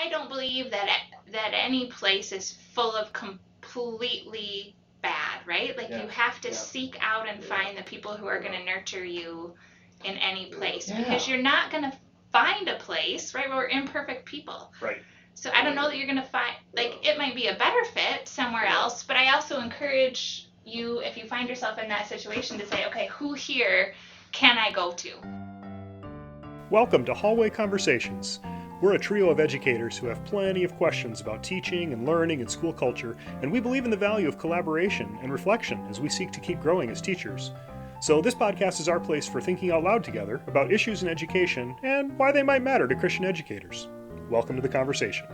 I don't believe that any place is full of completely bad, right? Like you have to seek out and find the people who are going to nurture you in any place, because you're not going to find a place, right? We're imperfect people. Right. So I don't know that you're going to find, like, it might be a better fit somewhere else, but I also encourage you, if you find yourself in that situation, to say, okay, who here can I go to? Welcome to Hallway Conversations. We're a trio of educators who have plenty of questions about teaching and learning and school culture, and we believe in the value of collaboration and reflection as we seek to keep growing as teachers. So this podcast is our place for thinking out loud together about issues in education and why they might matter to Christian educators. Welcome to the conversation.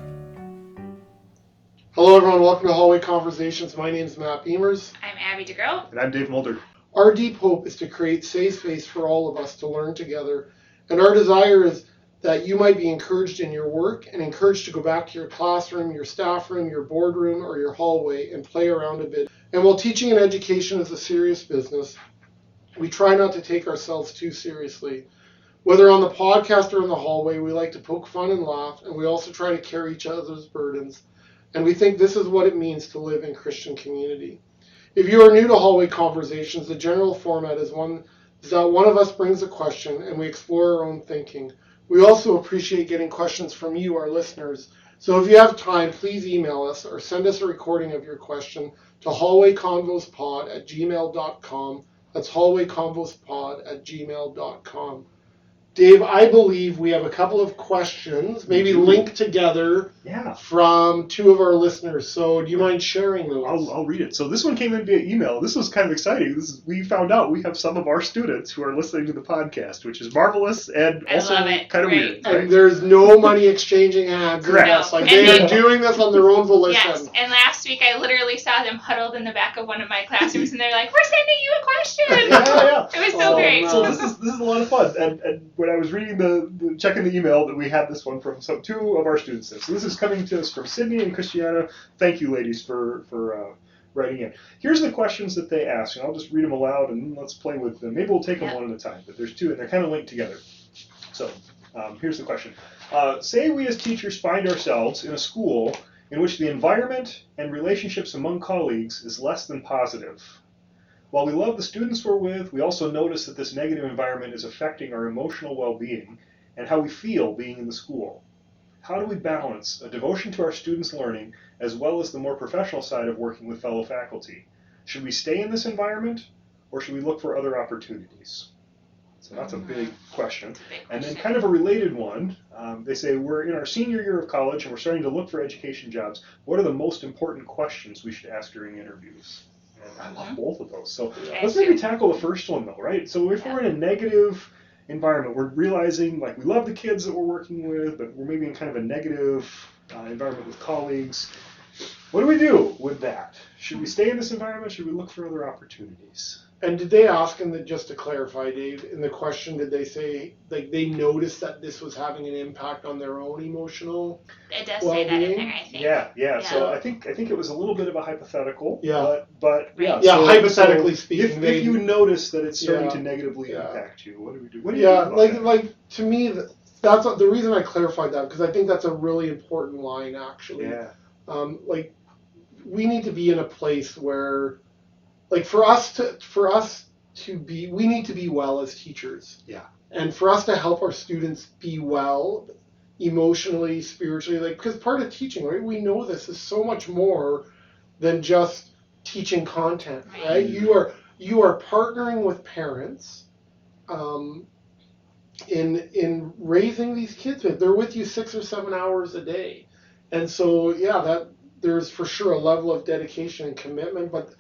Hello everyone, welcome to Hallway Conversations. My name is Matt Beamers. I'm Abby DeGroat. And I'm Dave Mulder. Our deep hope is to create safe space for all of us to learn together. And our desire is that you might be encouraged in your work and encouraged to go back to your classroom, your staff room, your boardroom, or your hallway and play around a bit. And while teaching and education is a serious business, we try not to take ourselves too seriously. Whether on the podcast or in the hallway, we like to poke fun and laugh, and we also try to carry each other's burdens. And we think this is what it means to live in Christian community. If you are new to Hallway Conversations, the general format is that one of us brings a question and we explore our own thinking. We also appreciate getting questions from you, our listeners. So if you have time, please email us or send us a recording of your question to hallwayconvospod@gmail.com. That's hallwayconvospod@gmail.com. Dave, I believe we have a couple of questions, maybe linked together from two of our listeners. So do you mind sharing those? I'll read it. So this one came in via email. This was kind of exciting. We found out we have some of our students who are listening to the podcast, which is marvelous and also kind of weird. Right? And there's no money exchanging hands. Correct. Like they are doing this on their own volition. Yes, and last week I literally saw them huddled in the back of one of my classrooms, and they're like, "We're sending you a question." Yeah. It was so great. No. So this is a lot of fun. And when I was reading checking the email, that we had this one from two of our students. So this is coming to us from Sydney and Christiana. Thank you, ladies, for writing in. Here's the questions that they ask, and I'll just read them aloud and let's play with them. Maybe we'll take them one at a time, but there's two, and they're kind of linked together. So here's the question. Say we as teachers find ourselves in a school in which the environment and relationships among colleagues is less than positive. While we love the students we're with, we also notice that this negative environment is affecting our emotional well-being and how we feel being in the school. How do we balance a devotion to our students' learning as well as the more professional side of working with fellow faculty? Should we stay in this environment or should we look for other opportunities? So that's a big question. And then kind of a related one, they say we're in our senior year of college and we're starting to look for education jobs. What are the most important questions we should ask during interviews? And I love both of those. So let's maybe tackle the first one though, right? So if we're in a negative environment, we're realizing like we love the kids that we're working with, but we're maybe in kind of a negative environment with colleagues. What do we do with that? Should we stay in this environment? Should we look for other opportunities? And did they ask him that, just to clarify, Dave, in the question, did they say like they noticed that this was having an impact on their own emotional It does well-being? say that in there, I think. Yeah. So I think it was a little bit of a hypothetical. Yeah. But Yeah, so, hypothetically speaking, if you notice that it's starting to negatively impact you, what do we do? What do you do like to me, that's the reason I clarified that, because I think that's a really important line actually. Yeah. Like we need to be in a place where, like for us to be, we need to be well as teachers. Yeah. And for us to help our students be well emotionally, spiritually, like, because part of teaching, right? We know this is so much more than just teaching content, right? You are partnering with parents in raising these kids. They're with you 6 or 7 hours a day. And so, that there's for sure a level of dedication and commitment, but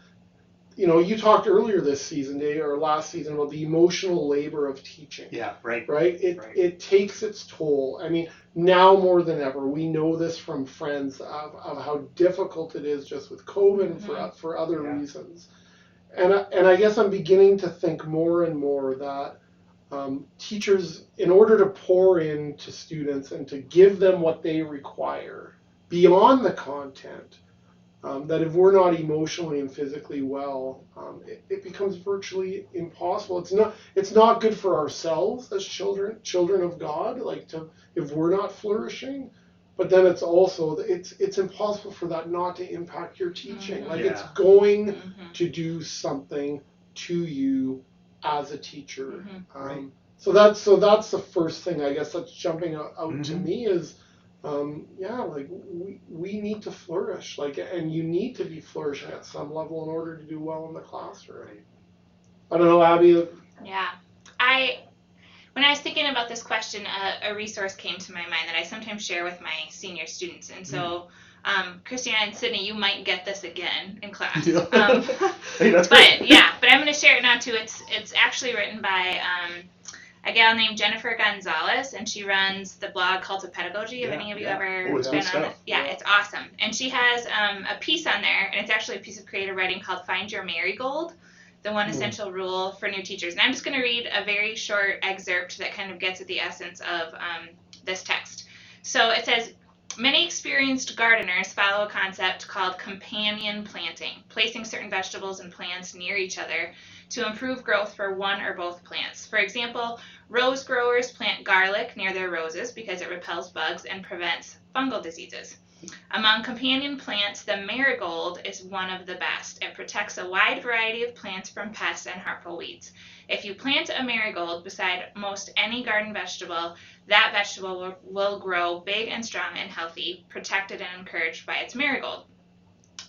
you talked earlier this season, Dave, or last season, about the emotional labor of teaching. Yeah, right. Right? It takes its toll. I mean, now more than ever, we know this from friends of how difficult it is just with COVID and for other reasons. And I guess I'm beginning to think more and more that teachers, in order to pour into students and to give them what they require beyond the content, that if we're not emotionally and physically well, it becomes virtually impossible. It's not good for ourselves as children of God, if we're not flourishing, but then it's also it's impossible for that not to impact your teaching. Like it's Yeah. going to do something to you as a teacher. Right. So that's the first thing, I guess, that's jumping out to Mhm. me is like we need to flourish, like, and you need to be flourishing at some level in order to do well in the classroom. Right. I don't know, Abby. Yeah. When I was thinking about this question, a resource came to my mind that I sometimes share with my senior students. And so, Christiana and Sydney, you might get this again in class. Yeah. Hey, that's great. But I'm going to share it now too. It's actually written by a gal named Jennifer Gonzalez, and she runs the blog Cult of Pedagogy. Have any of you ever Oh, it's been good on stuff. it? Yeah, it's awesome. And she has a piece on there, and it's actually a piece of creative writing called Find Your Marigold, the one essential rule for new teachers. And I'm just going to read a very short excerpt that kind of gets at the essence of this text. So it says, many experienced gardeners follow a concept called companion planting, placing certain vegetables and plants near each other to improve growth for one or both plants. For example, rose growers plant garlic near their roses because it repels bugs and prevents fungal diseases. Among companion plants, the marigold is one of the best. It protects a wide variety of plants from pests and harmful weeds. If you plant a marigold beside most any garden vegetable, that vegetable will grow big and strong and healthy, protected and encouraged by its marigold.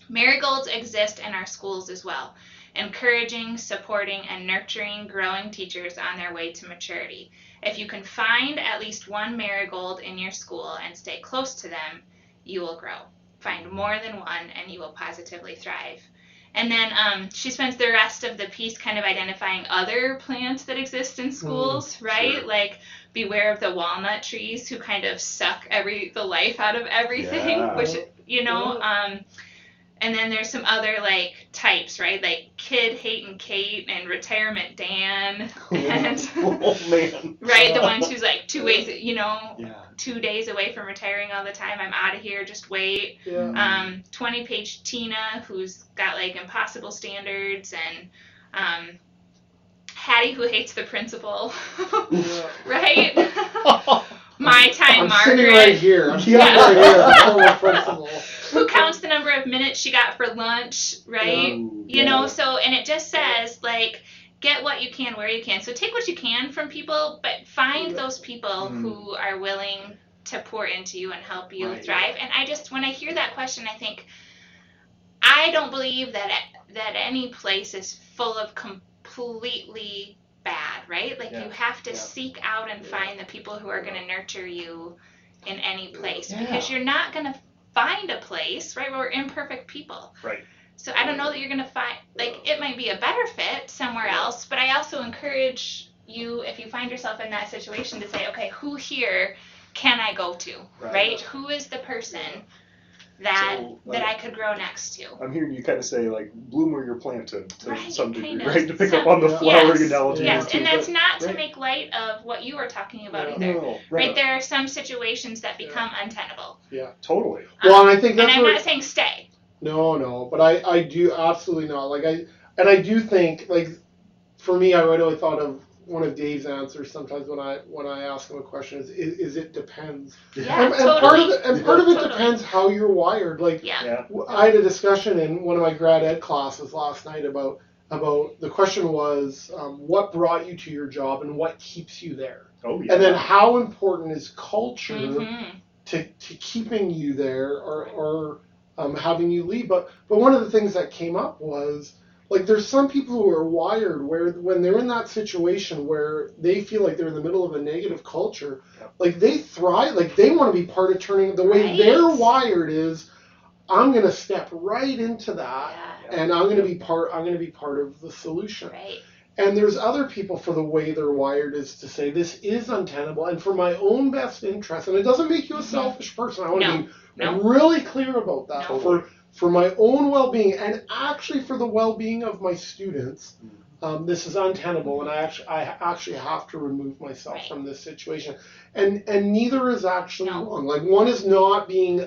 Marigolds exist in our schools as well, encouraging, supporting, and nurturing growing teachers on their way to maturity. If you can find at least one marigold in your school and stay close to them, you will grow. Find more than one and you will positively thrive. And then she spends the rest of the piece kind of identifying other plants that exist in schools, right? Sure. Like beware of the walnut trees who kind of suck the life out of everything, Yeah. which, and then there's some other like types, right? Like Kid Hatin' Kate and Retirement Dan. And Oh man. right, the ones who's like 2 ways, Yeah. 2 days away from retiring all the time. I'm out of here, just wait. Yeah. 20-page Tina, who's got like impossible standards, and Hattie, who hates the principal. Yeah. Right? My time, I'm Margaret. sitting right here. I'm sitting Yeah. right here. I'm the principal. Who counts the number of minutes she got for lunch, right? Ooh, You know, so, and it just says, like, get what you can where you can. So take what you can from people, but find those people who are willing to pour into you and help you thrive. And I just, when I hear that question, I think, I don't believe that any place is full of completely bad, right? Like, you have to seek out and find the people who are going to nurture you in any place, because you're not going to find a place, right? We're imperfect people. Right. So I don't know that you're going to find, like, it might be a better fit somewhere else, but I also encourage you, if you find yourself in that situation, to say, okay, who here can I go to, right? Who is the person that I could grow next to? I'm hearing you kind of say, like, bloom where you're planted to Right, some degree, kind of. right? To pick up on the flowering Yes, analogy. yes, too, and that's but- not to right. make light of what you were talking about either. No, Right, there are some situations that become untenable. Totally. Well, and I think that's and I'm where, not saying stay. No, but I do absolutely not. Like I do think, like, for me, I right away thought of one of Dave's answers sometimes when I ask him a question is it depends. Yeah, And totally. part of it Totally. depends how you're wired. Like, Yeah. I had a discussion in one of my grad ed classes last night about the question was what brought you to your job and what keeps you there. Oh yeah. And then how important is culture Mm-hmm. to keeping you there or having you leave. But one of the things that came up was, like, there's some people who are wired where when they're in that situation where they feel like they're in the middle of a negative culture, like, they thrive, like, they want to be part of turning, the way they're wired is, I'm going to step right into that and I'm going to be part of the solution. Right. And there's other people, for the way they're wired, is to say, this is untenable, and for my own best interest, and it doesn't make you a selfish person. I want to be really clear about that. No. For my own well-being, and actually for the well-being of my students, this is untenable, and I actually have to remove myself from this situation. And neither is actually wrong. Like, one is not being,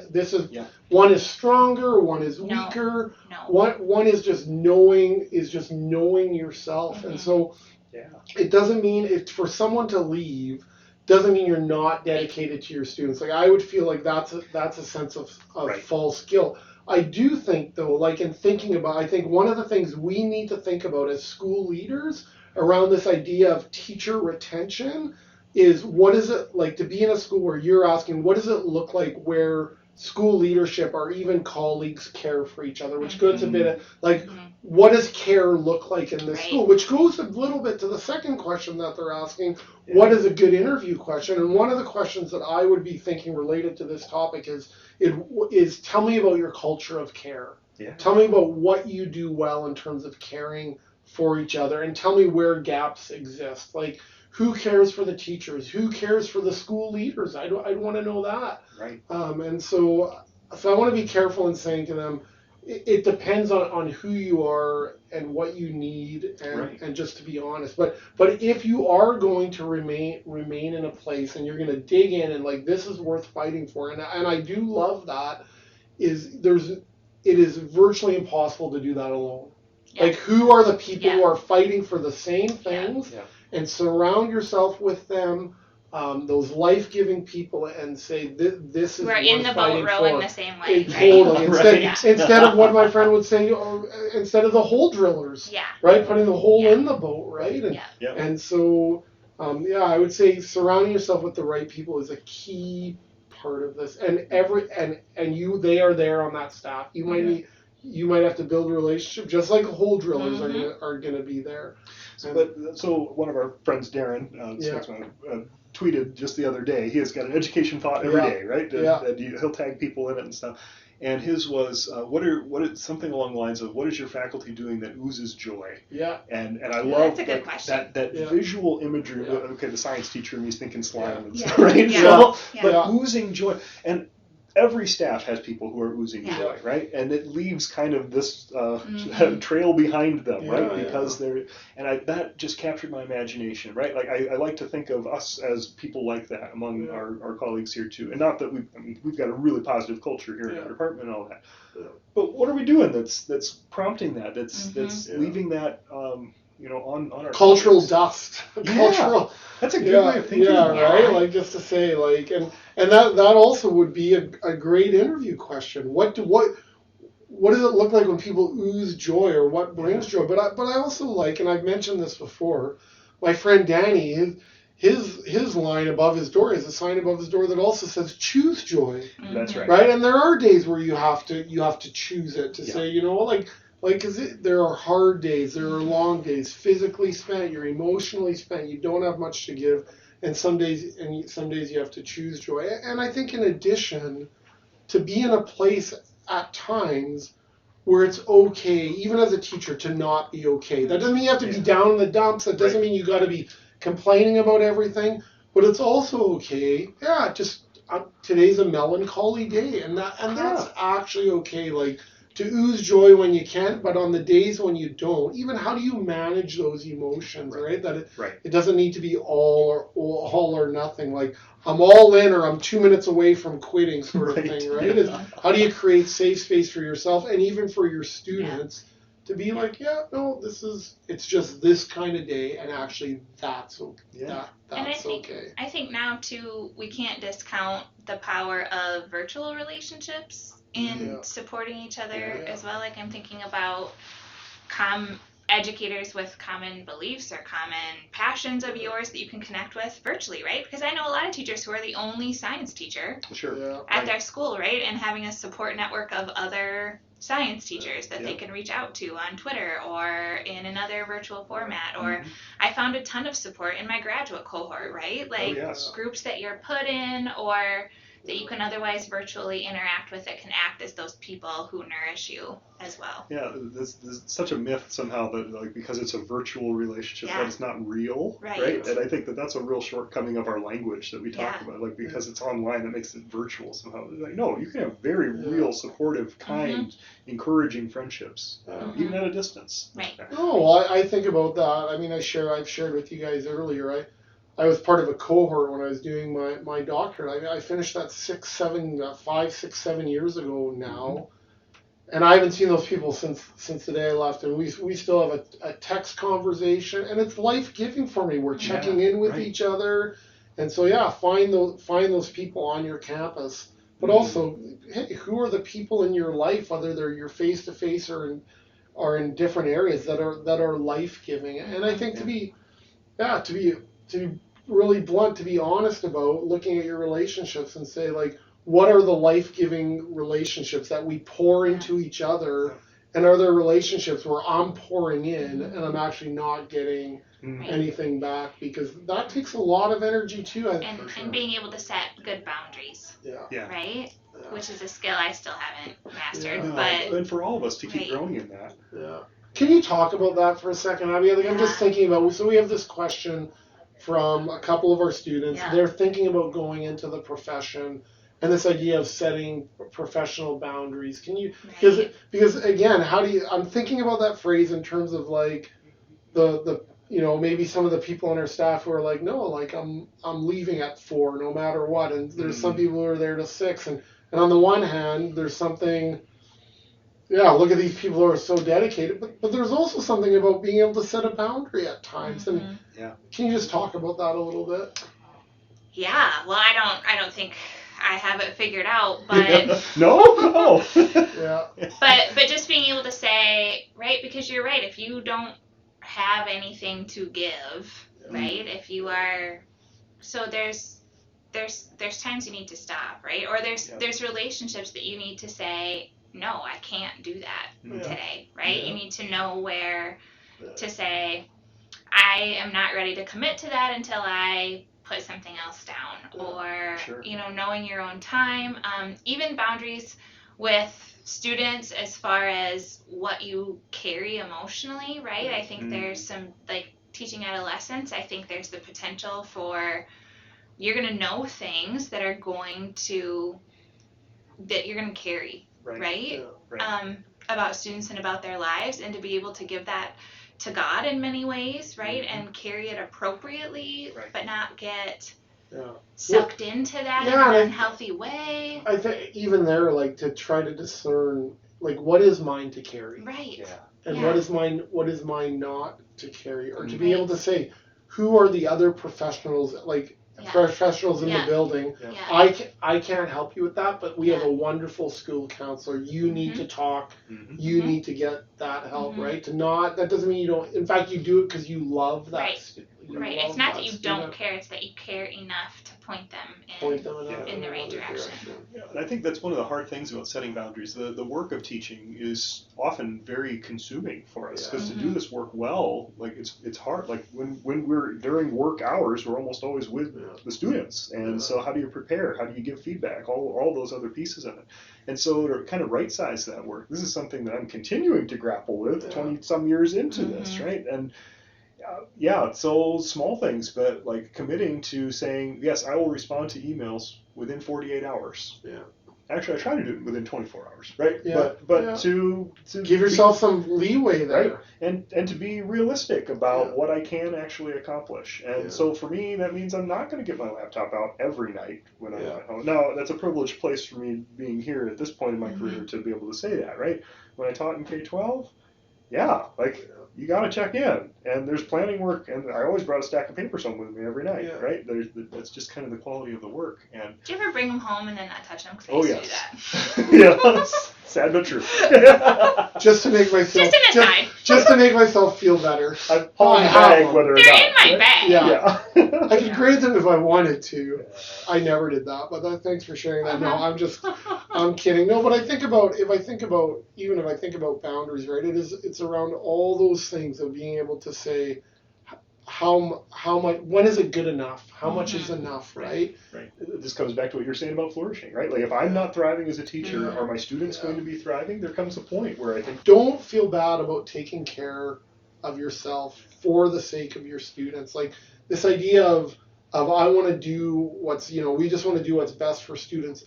one is stronger, one is weaker. No. One is just knowing yourself. And so it doesn't mean for someone to leave doesn't mean you're not dedicated to your students. Like I would feel like that's a sense of false guilt. I do think though, like in thinking about, I think one of the things we need to think about as school leaders around this idea of teacher retention is what is it like to be in a school where you're asking, what does it look like where school leadership or even colleagues care for each other, which goes a bit of, like, what does care look like in this school, which goes a little bit to the second question that they're asking, what is a good interview question? And one of the questions that I would be thinking related to this topic is tell me about your culture of care. Tell me about what you do well in terms of caring for each other, and tell me where gaps exist. Like, who cares for the teachers? Who cares for the school leaders? I want to know that. Right. And so I want to be careful in saying to them, it depends on who you are and what you need, and just to be honest. But if you are going to remain in a place and you're going to dig in and like this is worth fighting for, and I do love that, it is virtually impossible to do that alone. Yeah. Like, who are the people who are fighting for the same things? Yeah. And surround yourself with them, those life-giving people, and say, this is we're in the boat rowing the same way. Totally. Instead of what my friend would say, instead of the hole drillers, right? Putting the hole in the boat, right? And so, I would say surrounding yourself with the right people is a key part of this. And they are there on that staff. You might have to build a relationship, just like hole drillers are going to be there. So one of our friends, Darren, tweeted just the other day. He has got an education thought every day, right? And he'll tag people in it and stuff. And his was what is something along the lines of, what is your faculty doing that oozes joy? Yeah. And I love that visual imagery. Yeah. Okay, the science teacher and he's thinking slime and stuff, right? Yeah. But oozing joy. And every staff has people who are oozing joy, right? And it leaves kind of this trail behind them, right? Because that just captured my imagination, right? Like I like to think of us as people like that among our colleagues here too. And not that we've got a really positive culture here in our department and all that. But what are we doing that's prompting that? That's leaving that on our cultural dust. Cultural. That's a good way of thinking. Right. Like, just to say, like, and that also would be a great interview question. What does it look like when people ooze joy, or what brings joy? But I also like, and I've mentioned this before, my friend Danny, his line above his door is a sign above his door that also says choose joy. That's right. Right, and there are days where you have to choose it to say, because there are hard days, there are long days, physically spent, you're emotionally spent, you don't have much to give, and some days you have to choose joy. And I think in addition, to be in a place at times where it's okay, even as a teacher, to not be okay. That doesn't mean you have to be down in the dumps. That doesn't mean you got to be complaining about everything. But it's also okay. Yeah, just today's a melancholy day, and that's actually okay. Like, to ooze joy when you can, but on the days when you don't, even how do you manage those emotions, right? That it doesn't need to be all or nothing. Like, I'm all in or I'm 2 minutes away from quitting, sort of thing, right? Yeah. How do you create safe space for yourself and even for your students to be like, it's just this kind of day, and actually that's okay. That's okay. I think now too, we can't discount the power of virtual relationships in supporting each other as well. Like, I'm thinking about educators with common beliefs or common passions of yours that you can connect with virtually, right? Because I know a lot of teachers who are the only science teacher at their school, right? And having a support network of other science teachers that they can reach out to on Twitter or in another virtual format. Or I found a ton of support in my graduate cohort, right? Like groups that you're put in or that you can otherwise virtually interact with that can act as those people who nourish you as well. Yeah, there's such a myth somehow that, like, because it's a virtual relationship, that it's not real, right? And I think that's a real shortcoming of our language that we talk about. Like, because it's online, that makes it virtual somehow. Like, no, you can have very real, supportive, kind, encouraging friendships, even at a distance. Right. Oh, I think about that. I mean, I've shared with you guys earlier, I was part of a cohort when I was doing my doctorate. I finished that 5, 6, 7 years ago now. And I haven't seen those people since the day I left. And we still have a text conversation. And it's life-giving for me. We're checking in with each other. And so find those people on your campus, but also, hey, who are the people in your life, whether they're your face to face or in different areas that are life giving. And I think to be really blunt, to be honest about looking at your relationships and say, like, what are the life giving relationships that we pour into each other, and are there relationships where I'm pouring in and I'm actually not getting anything back, because that takes a lot of energy too. And being able to set good boundaries. Right? Yeah. Which is a skill I still haven't mastered. And for all of us to keep growing in that. Yeah. Can you talk about that for a second, Abby? I'm just thinking about, so we have this question from a couple of our students. They're thinking about going into the profession, and this idea of setting professional boundaries. Can you, because again, I'm thinking about that phrase in terms of like the maybe some of the people on our staff who are like, no, like I'm leaving at 4 no matter what, and there's some people who are there till 6, and on the one hand there's something, look at these people who are so dedicated, but there's also something about being able to set a boundary at times. And can you just talk about that a little bit? Yeah, well, I don't think I have it figured out, but no. But just being able to say, right, because you're right, if you don't have anything to give, right, if you are, so there's times you need to stop, right, or there's relationships that you need to say, no, I can't do that today, right? You need to know where to say, I am not ready to commit to that until I put something else down, or knowing your own time. Even boundaries with students as far as what you carry emotionally, right? I think there's some, like, teaching adolescents, I think there's the potential for you're going to know things that you're going to carry, right? About students and about their lives, and to be able to give that to God in many ways, right? And carry it appropriately, but not get sucked into that in an unhealthy way. I think even there, like, to try to discern, like, what is mine to carry, and what is mine not to carry, or to be able to say, who are the other professionals, like professionals in the building. I can't help you with that, but we have a wonderful school counselor. You need to talk. You need to get that help, right? That doesn't mean you don't. In fact, you do it because you love that. Right. It's not that you don't care; it's that you care enough to point them in the right direction. And I think that's one of the hard things about setting boundaries. The work of teaching is often very consuming for us, because to do this work well, like it's hard. Like when we're during work hours, we're almost always with the students, and so how do you prepare? How do you give feedback? All those other pieces of it. And so to kind of right size that work, this is something that I'm continuing to grapple with 20 some years into this, right? And so small things, but like committing to saying, yes, I will respond to emails within 48 hours. Actually, I try to do it within 24 hours, right? But to give yourself some leeway there, right? And to be realistic about what I can actually accomplish. And so for me, that means I'm not going to get my laptop out every night when I'm at home. Now, that's a privileged place for me being here at this point in my career to be able to say that, right? When I taught in K-12, you got to check in, and there's planning work, and I always brought a stack of papers home with me every night, right? That's just kind of the quality of the work. And do you ever bring them home and then not touch them? Because I used to do that. Sad but true. Just to make myself just to make myself feel better. I haul in the bag whether or not. They're in my bag. I could grade them if I wanted to. I never did that, but thanks for sharing that. No, I'm kidding. No, but if I think about boundaries, right? It's around all those things of being able to say, how much, when is it good enough? How much is enough, right? Right. This comes back to what you're saying about flourishing, right? Like if I'm not thriving as a teacher, are my students going to be thriving? There comes a point where I think, don't feel bad about taking care of yourself for the sake of your students. Like this idea of I want to do we just want to do what's best for students.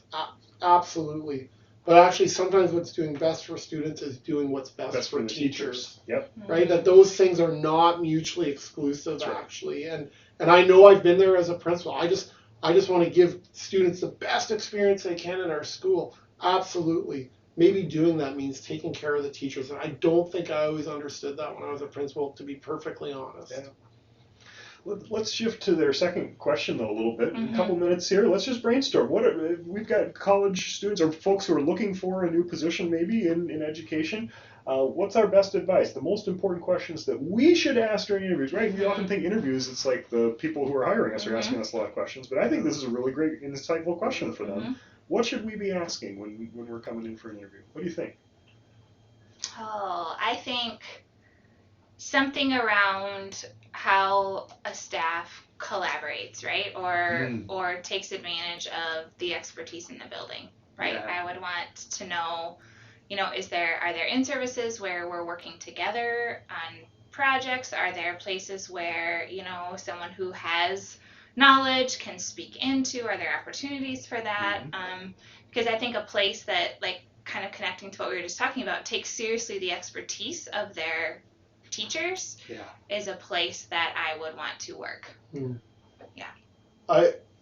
Absolutely. But actually, sometimes what's doing best for students is doing what's best for teachers. Right? That those things are not mutually exclusive, actually. And I know I've been there as a principal. I just want to give students the best experience they can in our school. Absolutely. Maybe doing that means taking care of the teachers. And I don't think I always understood that when I was a principal, to be perfectly honest. Let's shift to their second question though a little bit. Mm-hmm. A couple minutes here. Let's just brainstorm. We've got college students or folks who are looking for a new position maybe in education. What's our best advice? The most important questions that we should ask during interviews, right? We often think interviews, it's like the people who are hiring us are asking us a lot of questions, but I think this is a really great, insightful question for them. What should we be asking when we're coming in for an interview? What do you think? Oh, I think something around how a staff collaborates, right? Or takes advantage of the expertise in the building, right? Yeah. I would want to know, are there in-services where we're working together on projects? Are there places where, someone who has knowledge can speak into? Are there opportunities for that? Because I think a place that, like, kind of connecting to what we were just talking about, takes seriously the expertise of their teachers is a place that I would want to work. Yeah.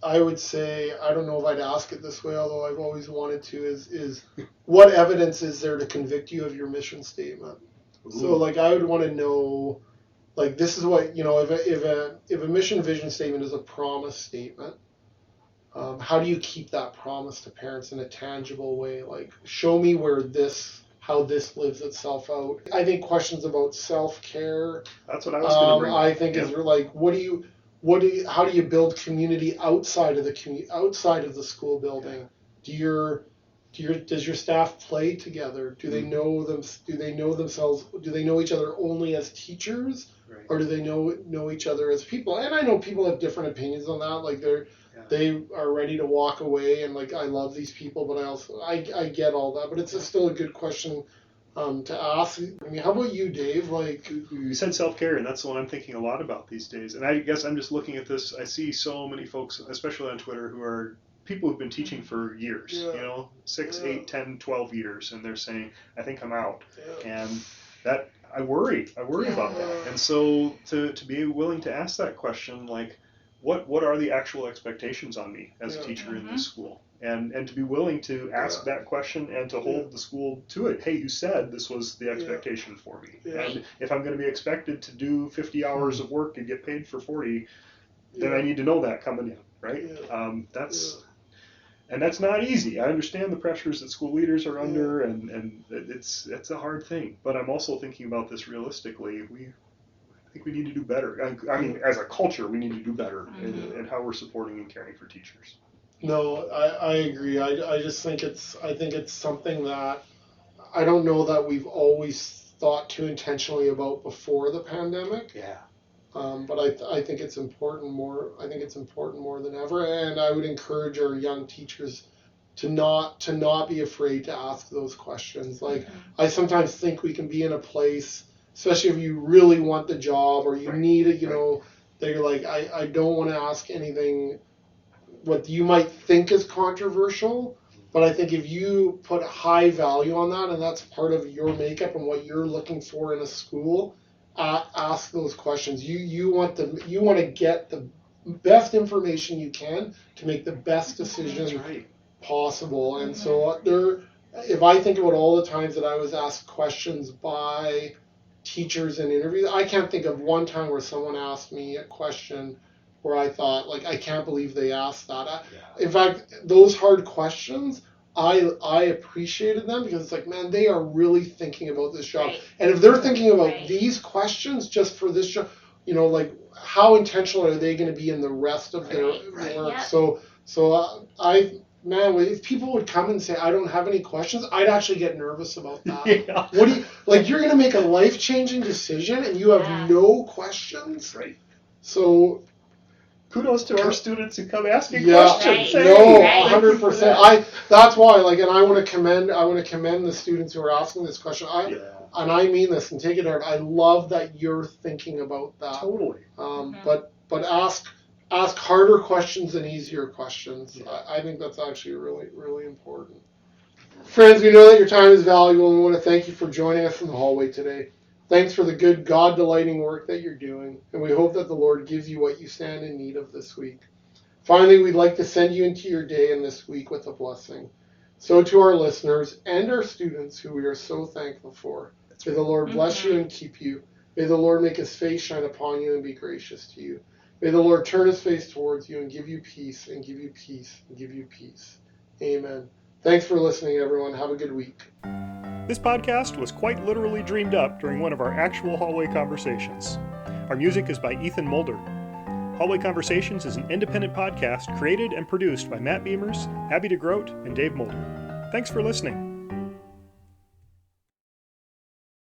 I would say, I don't know if I'd ask it this way, although I've always wanted to, is what evidence is there to convict you of your mission statement? Ooh. So, like, I would want to know, like, this is what, if a mission vision statement is a promise statement, how do you keep that promise to parents in a tangible way? Like, show me how this lives itself out. I think questions about self-care. That's what I was going to bring up. I think is like, how do you build community outside of the school building? Does your staff play together? Do they know them? Do they know themselves? Do they know each other only as teachers, or do they know each other as people? And I know people have different opinions on that. Like they are ready to walk away, and like I love these people, but I get all that. But it's still a good question to ask. I mean, how about you, Dave? Like, you said self-care, and that's the one I'm thinking a lot about these days. And I guess I'm just looking at this. I see so many folks, especially on Twitter, who are people who've been teaching for years, 6, 8, 10, 12 years, and they're saying, I think I'm out. And that, I worry about that. And so to be willing to ask that question, like, what are the actual expectations on me as a teacher in this school? And to be willing to ask that question and to hold the school to it. Hey, you said this was the expectation for me. And if I'm going to be expected to do 50 hours of work and get paid for 40, then I need to know that coming in, right? And that's not easy. I understand the pressures that school leaders are under, and it's a hard thing. But I'm also thinking about this realistically. I think we need to do better. I mean, as a culture, we need to do better in how we're supporting and caring for teachers. No, I agree. I just think it's something that I don't know that we've always thought too intentionally about before the pandemic. But I think it's important more. I think it's important more than ever, and I would encourage our young teachers to not be afraid to ask those questions. Like I sometimes think we can be in a place, especially if you really want the job or you need it, that you're like, I don't want to ask anything what you might think is controversial, but I think if you put high value on that, and that's part of your makeup and what you're looking for in a school, ask those questions. You want to get the best information you can to make the best decision possible. And so if I think about all the times that I was asked questions by teachers in interviews, I can't think of one time where someone asked me a question where I thought, like, I can't believe they asked that. In fact, those hard questions, I appreciated them because it's like, man, they are really thinking about this job. And if they're thinking about these questions just for this job, like, how intentional are they going to be in the rest of their work? So if people would come and say, I don't have any questions, I'd actually get nervous about that. What do you, like, you're going to make a life-changing decision and you have no questions? So kudos to our students who come asking questions. 100%. That's why, like, and I want to commend the students who are asking this question. And I mean this, and take it out. I love that you're thinking about that. Totally. But ask harder questions than easier questions. I think that's actually really, really important. Friends, we know that your time is valuable, and we want to thank you for joining us in the hallway today. Thanks for the good, God-delighting work that you're doing, and we hope that the Lord gives you what you stand in need of this week. Finally, we'd like to send you into your day and this week with a blessing. So to our listeners and our students, who we are so thankful for, may the Lord bless you and keep you. May the Lord make his face shine upon you and be gracious to you. May the Lord turn his face towards you and give you peace, and give you peace, and give you peace. Amen. Thanks for listening, everyone. Have a good week. This podcast was quite literally dreamed up during one of our actual hallway conversations. Our music is by Ethan Mulder. Hallway Conversations is an independent podcast created and produced by Matt Beamers, Abby DeGroat, and Dave Mulder. Thanks for listening.